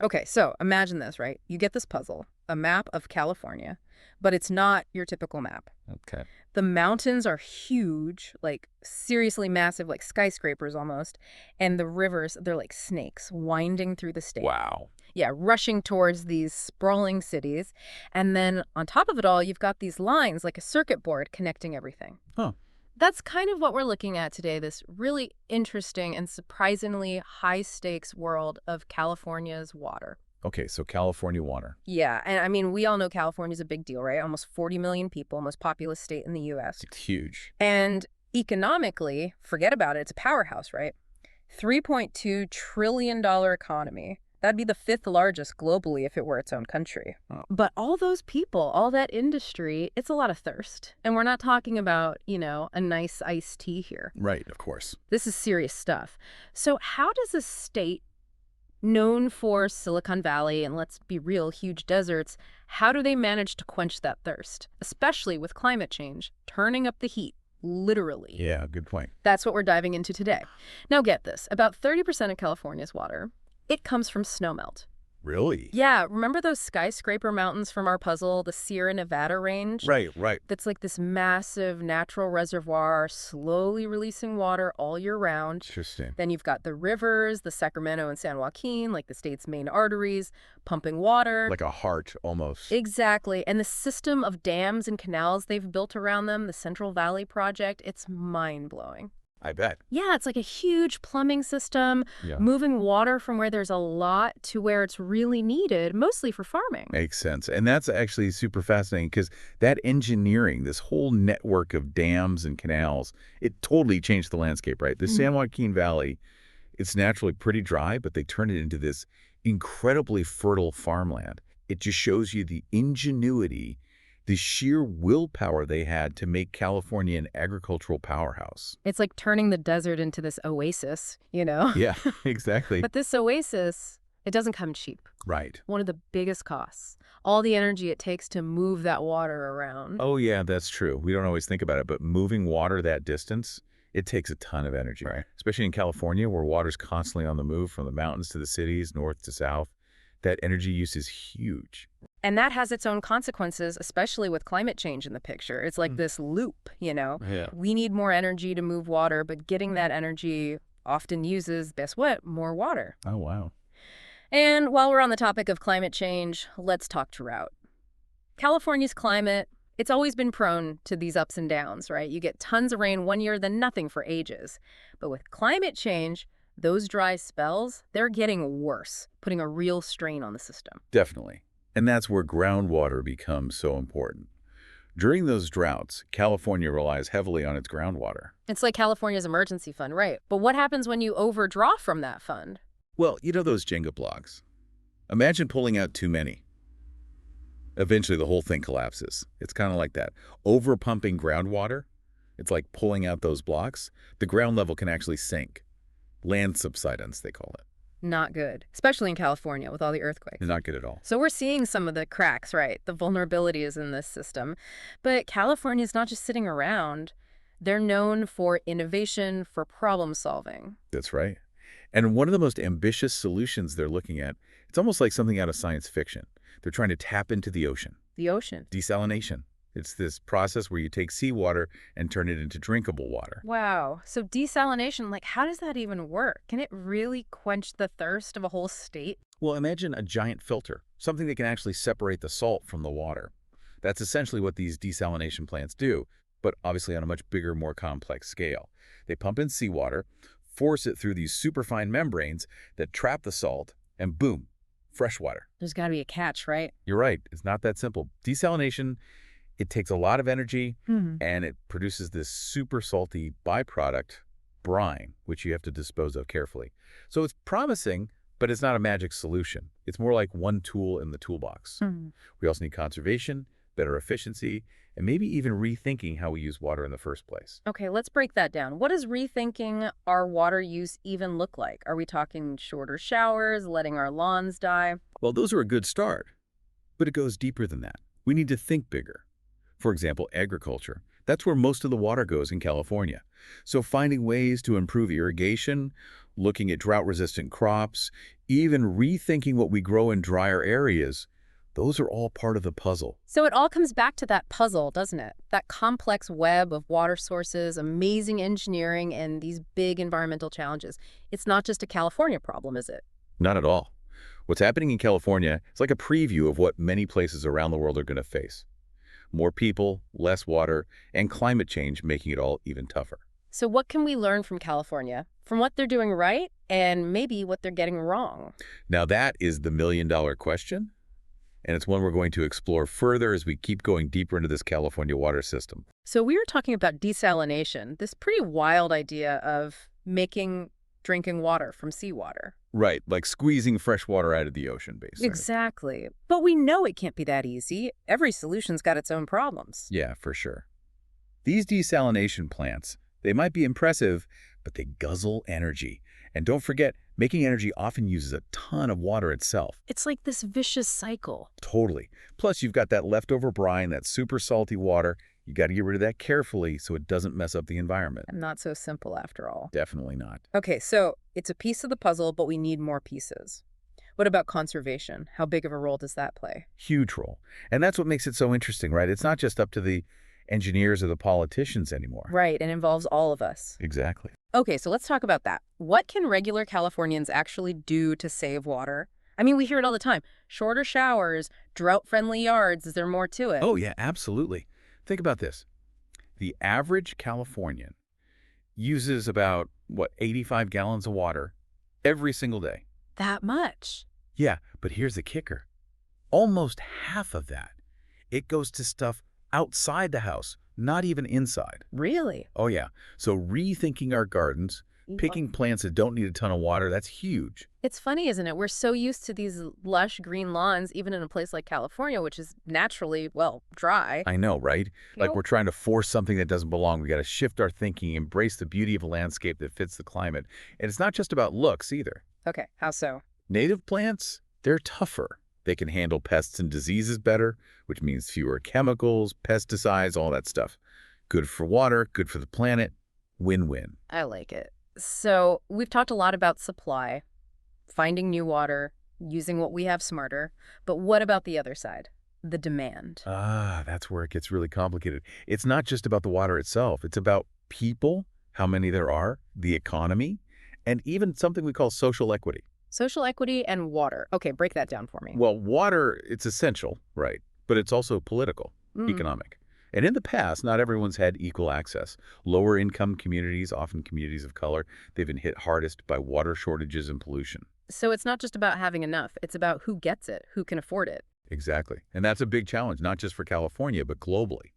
Okay, so imagine this, right? You get this puzzle, a map of California, but it's not your typical map. Okay. The mountains are huge, like seriously massive, like skyscrapers almost, and the rivers, they're like snakes winding through the state. Wow. Yeah, rushing towards these sprawling cities. And then on top of it all, you've got these lines like a circuit board connecting everything. Huh. That's kind of what we're looking at today, this really interesting and surprisingly high-stakes world of California's water. Okay, so California water. Yeah, and I mean, we all know California's a big deal, right? Almost 40 million people, most populous state in the U.S. It's huge. And economically, forget about it, it's a powerhouse, right? $3.2 trillion economy. That'd be the fifth largest globally if it were its own country. Oh. But all those people, all that industry, it's a lot of thirst. And we're not talking about, a nice iced tea here. Right, of course. This is serious stuff. So how does a state known for Silicon Valley and, let's be real, huge deserts, how do they manage to quench that thirst? Especially with climate change, turning up the heat, literally. Yeah, good point. That's what we're diving into today. Now get this, about 30% of California's water, it comes from snowmelt. Really? Yeah, remember those skyscraper mountains from our puzzle, the Sierra Nevada range? Right, right. That's like this massive natural reservoir slowly releasing water all year round. Interesting. Then you've got the rivers, the Sacramento and San Joaquin, like the state's main arteries, pumping water. Like a heart, almost. Exactly. And the system of dams and canals they've built around them, the Central Valley Project, it's mind-blowing. I bet. Yeah, it's like a huge plumbing system, Yeah. moving water from where there's a lot to where it's really needed, mostly for farming. Makes sense. And that's actually super fascinating because that engineering, this whole network of dams and canals, it totally changed the landscape, right? The San Joaquin Valley, it's naturally pretty dry, but they turned it into this incredibly fertile farmland. It just shows you the ingenuity, the sheer willpower they had to make California an agricultural powerhouse. It's like turning the desert into this oasis, Yeah, exactly. But this oasis, it doesn't come cheap. Right. One of the biggest costs. All the energy it takes to move that water around. Oh, yeah, that's true. We don't always think about it, but moving water that distance, it takes a ton of energy. Right. Especially in California, where water's constantly on the move from the mountains to the cities, north to south. That energy use is huge. And that has its own consequences, especially with climate change in the picture. It's like this loop, Yeah. We need more energy to move water, but getting that energy often uses, guess what, more water. Oh, wow. And while we're on the topic of climate change, let's talk drought. California's climate, it's always been prone to these ups and downs, right? You get tons of rain one year, then nothing for ages. But with climate change, those dry spells, they're getting worse, putting a real strain on the system. Definitely. And that's where groundwater becomes so important. During those droughts, California relies heavily on its groundwater. It's like California's emergency fund, right? But what happens when you overdraw from that fund? Well, you know those Jenga blocks? Imagine pulling out too many. Eventually, the whole thing collapses. It's kind of like that. Over-pumping groundwater, it's like pulling out those blocks. The ground level can actually sink. Land subsidence, they call it. Not good, especially in California with all the earthquakes. Not good at all. So we're seeing some of the cracks, right? The vulnerabilities in this system. But California's not just sitting around. They're known for innovation, for problem solving. That's right. And one of the most ambitious solutions they're looking at, it's almost like something out of science fiction. They're trying to tap into the ocean. The ocean. Desalination. It's this process where you take seawater and turn it into drinkable water. Wow. So desalination, like how does that even work? Can it really quench the thirst of a whole state? Well, imagine a giant filter, something that can actually separate the salt from the water. That's essentially what these desalination plants do, but obviously on a much bigger, more complex scale. They pump in seawater, force it through these superfine membranes that trap the salt, and boom, fresh water. There's got to be a catch, right? You're right. It's not that simple. Desalination, it takes a lot of energy, and it produces this super salty byproduct, brine, which you have to dispose of carefully. So it's promising, but it's not a magic solution. It's more like one tool in the toolbox. We also need conservation, better efficiency, and maybe even rethinking how we use water in the first place. Okay, let's break that down. What does rethinking our water use even look like? Are we talking shorter showers, letting our lawns die? Well, those are a good start, but it goes deeper than that. We need to think bigger. For example, agriculture. That's where most of the water goes in California. So finding ways to improve irrigation, looking at drought-resistant crops, even rethinking what we grow in drier areas, those are all part of the puzzle. So it all comes back to that puzzle, doesn't it? That complex web of water sources, amazing engineering, and these big environmental challenges. It's not just a California problem, is it? Not at all. What's happening in California is like a preview of what many places around the world are going to face. More people, less water, and climate change making it all even tougher. So what can we learn from California, from what they're doing right, and maybe what they're getting wrong? Now that is the million-dollar question, and it's one we're going to explore further as we keep going deeper into this California water system. So we were talking about desalination, this pretty wild idea of making drinking water from seawater. Right, like squeezing fresh water out of the ocean, basically. Exactly. But we know it can't be that easy. Every solution's got its own problems. Yeah, for sure. These desalination plants, they might be impressive, but they guzzle energy. And don't forget, making energy often uses a ton of water itself. It's like this vicious cycle. Totally. Plus, you've got that leftover brine, that super salty water. You got to get rid of that carefully so it doesn't mess up the environment. And not so simple after all. Definitely not. Okay, so it's a piece of the puzzle, but we need more pieces. What about conservation? How big of a role does that play? Huge role. And that's what makes it so interesting, right? It's not just up to the engineers or the politicians anymore. Right, it involves all of us. Exactly. Okay, so let's talk about that. What can regular Californians actually do to save water? I mean, we hear it all the time. Shorter showers, drought-friendly yards. Is there more to it? Oh, yeah, absolutely. Think about this. The average Californian uses about, 85 gallons of water every single day. That much? Yeah, but here's the kicker. Almost half of that, it goes to stuff outside the house, not even inside. Really? Oh, yeah. So rethinking our gardens, picking plants that don't need a ton of water, that's huge. It's funny, isn't it? We're so used to these lush green lawns, even in a place like California, which is naturally, well, dry. I know, right? Like Nope. we're trying to force something that doesn't belong. We got to shift our thinking, embrace the beauty of a landscape that fits the climate. And it's not just about looks either. Okay, how so? Native plants, they're tougher. They can handle pests and diseases better, which means fewer chemicals, pesticides, all that stuff. Good for water, good for the planet. Win-win. I like it. So we've talked a lot about supply, finding new water, using what we have smarter. But what about the other side? The demand. That's where it gets really complicated. It's not just about the water itself. It's about people, how many there are, the economy, and even something we call social equity. Social equity and water. Okay, break that down for me. Well, water, it's essential, right? But it's also political, economic. And in the past, not everyone's had equal access. Lower income communities, often communities of color, they've been hit hardest by water shortages and pollution. So it's not just about having enough. It's about who gets it, who can afford it. Exactly. And that's a big challenge, not just for California, but globally.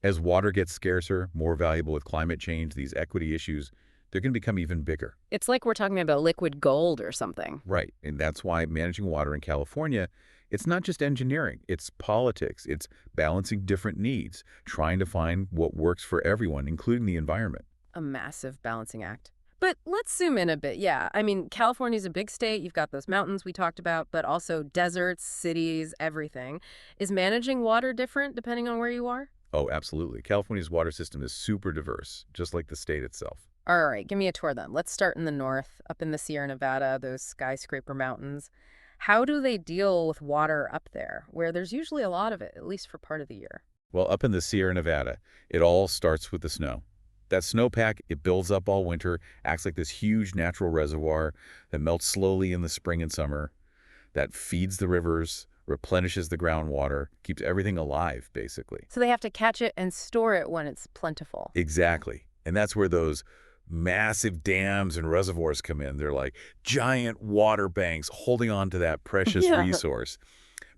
As water gets scarcer, more valuable with climate change, these equity issues, they're going to become even bigger. It's like we're talking about liquid gold or something. Right. And that's why managing water in California, it's not just engineering, it's politics, it's balancing different needs, trying to find what works for everyone, including the environment. A massive balancing act. But let's zoom in a bit. Yeah, I mean, California's a big state. You've got those mountains we talked about, but also deserts, cities, everything. Is managing water different depending on where you are? Oh, absolutely. California's water system is super diverse, just like the state itself. All right, give me a tour then. Let's start in the north, up in the Sierra Nevada, those skyscraper mountains. How do they deal with water up there, where there's usually a lot of it, at least for part of the year? Well, up in the Sierra Nevada, it all starts with the snow. That snowpack, it builds up all winter, acts like this huge natural reservoir that melts slowly in the spring and summer, that feeds the rivers, replenishes the groundwater, keeps everything alive, basically. So they have to catch it and store it when it's plentiful. Exactly. And that's where those massive dams and reservoirs come in. They're like giant water banks holding on to that precious Yeah. resource.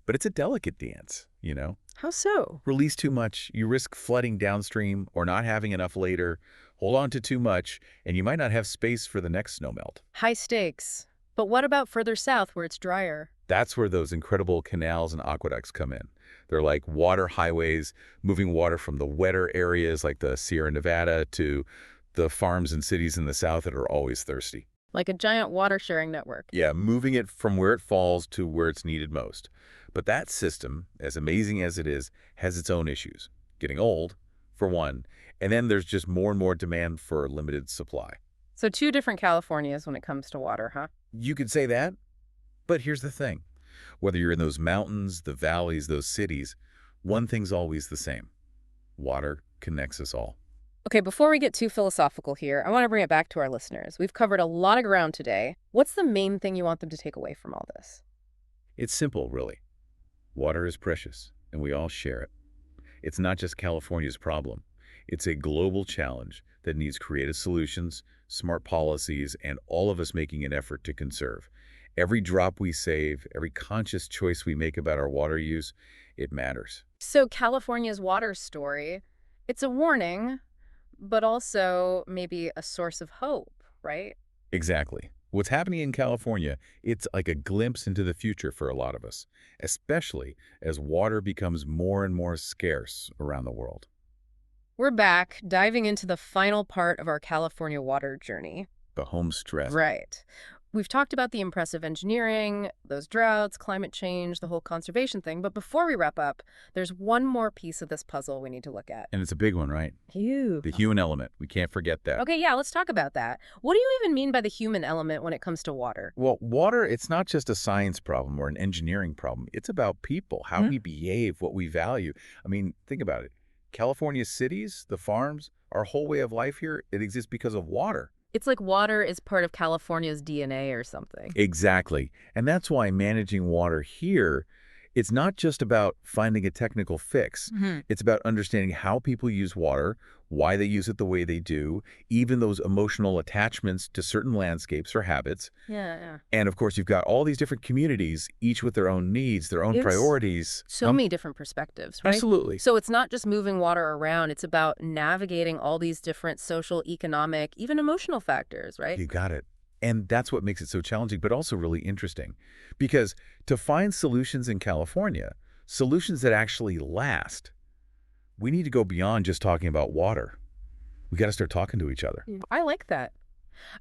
But it's a delicate dance, you know? How so? Release too much, you risk flooding downstream or not having enough later. Hold on to too much, and you might not have space for the next snowmelt. High stakes. But what about further south where it's drier? That's where those incredible canals and aqueducts come in. They're like water highways, moving water from the wetter areas like the Sierra Nevada to the farms and cities in the south that are always thirsty. Like a giant water sharing network. Yeah, moving it from where it falls to where it's needed most. But that system, as amazing as it is, has its own issues. Getting old, for one. And then there's just more and more demand for limited supply. So two different Californias when it comes to water, huh? You could say that, but here's the thing. Whether you're in those mountains, the valleys, those cities, one thing's always the same. Water connects us all. Okay, before we get too philosophical here, I want to bring it back to our listeners. We've covered a lot of ground today. What's the main thing you want them to take away from all this? It's simple, really. Water is precious, and we all share it. It's not just California's problem. It's a global challenge that needs creative solutions, smart policies, and all of us making an effort to conserve. Every drop we save, every conscious choice we make about our water use, it matters. So California's water story, it's a warning, but also maybe a source of hope, right? Exactly. What's happening in California, it's like a glimpse into the future for a lot of us, especially as water becomes more and more scarce around the world. We're back, diving into the final part of our California water journey. The home stretch. Right. We've talked about the impressive engineering, those droughts, climate change, the whole conservation thing, but before we wrap up, there's one more piece of this puzzle we need to look at. And it's a big one, right? Huge. The human element. We can't forget that. Okay, yeah, let's talk about that. What do you even mean by the human element when it comes to water? Well, water, it's not just a science problem or an engineering problem. It's about people, how we behave, what we value. I mean, think about it. California's cities, the farms, our whole way of life here, it exists because of water. It's like water is part of California's DNA or something. Exactly. And that's why managing water here, it's not just about finding a technical fix. It's about understanding how people use water, why they use it the way they do, even those emotional attachments to certain landscapes or habits. Yeah. And of course, you've got all these different communities, each with their own needs, their own It's priorities. So many different perspectives, right? Absolutely. So it's not just moving water around, it's about navigating all these different social, economic, even emotional factors, right? You got it. And that's what makes it so challenging, but also really interesting. Because to find solutions in California, solutions that actually last, we need to go beyond just talking about water. We got to start talking to each other. I like that.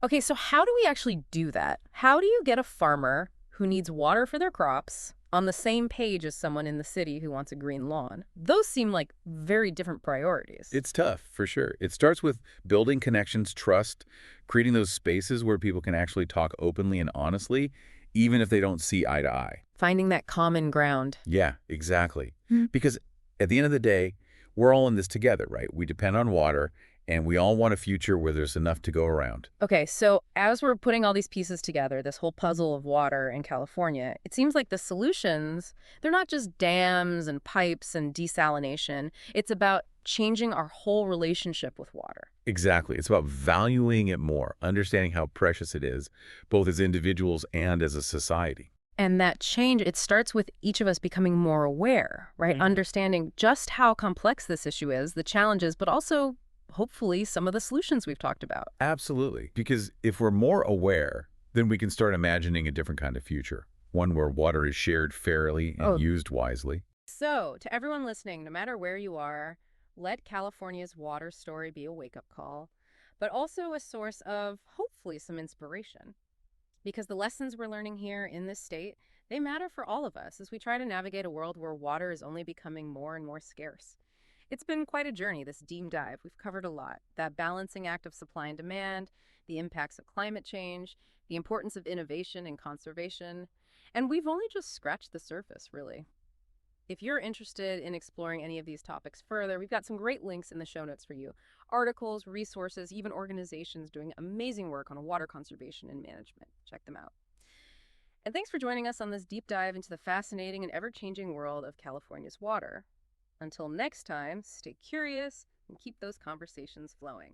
Okay, so how do we actually do that? How do you get a farmer who needs water for their crops on the same page as someone in the city who wants a green lawn? Those seem like very different priorities. It's tough, for sure. It starts with building connections, trust, creating those spaces where people can actually talk openly and honestly, even if they don't see eye to eye. Finding that common ground. Yeah, exactly. Because at the end of the day, we're all in this together, right? We depend on water, and we all want a future where there's enough to go around. Okay, so as we're putting all these pieces together, this whole puzzle of water in California, it seems like the solutions, they're not just dams and pipes and desalination. It's about changing our whole relationship with water. Exactly. It's about valuing it more, understanding how precious it is, both as individuals and as a society. And that change, it starts with each of us becoming more aware, right? Understanding just how complex this issue is, the challenges, but also hopefully some of the solutions we've talked about. Absolutely. Because if we're more aware, then we can start imagining a different kind of future, one where water is shared fairly and used wisely. So, to everyone listening, no matter where you are, let California's water story be a wake-up call, but also a source of hopefully some inspiration. Because the lessons we're learning here in this state, they matter for all of us as we try to navigate a world where water is only becoming more and more scarce. It's been quite a journey, this deep dive. We've covered a lot. That balancing act of supply and demand, the impacts of climate change, the importance of innovation and conservation. And we've only just scratched the surface, really. If you're interested in exploring any of these topics further, we've got some great links in the show notes for you. Articles, resources, even organizations doing amazing work on water conservation and management. Check them out. And thanks for joining us on this deep dive into the fascinating and ever-changing world of California's water. Until next time, stay curious and keep those conversations flowing.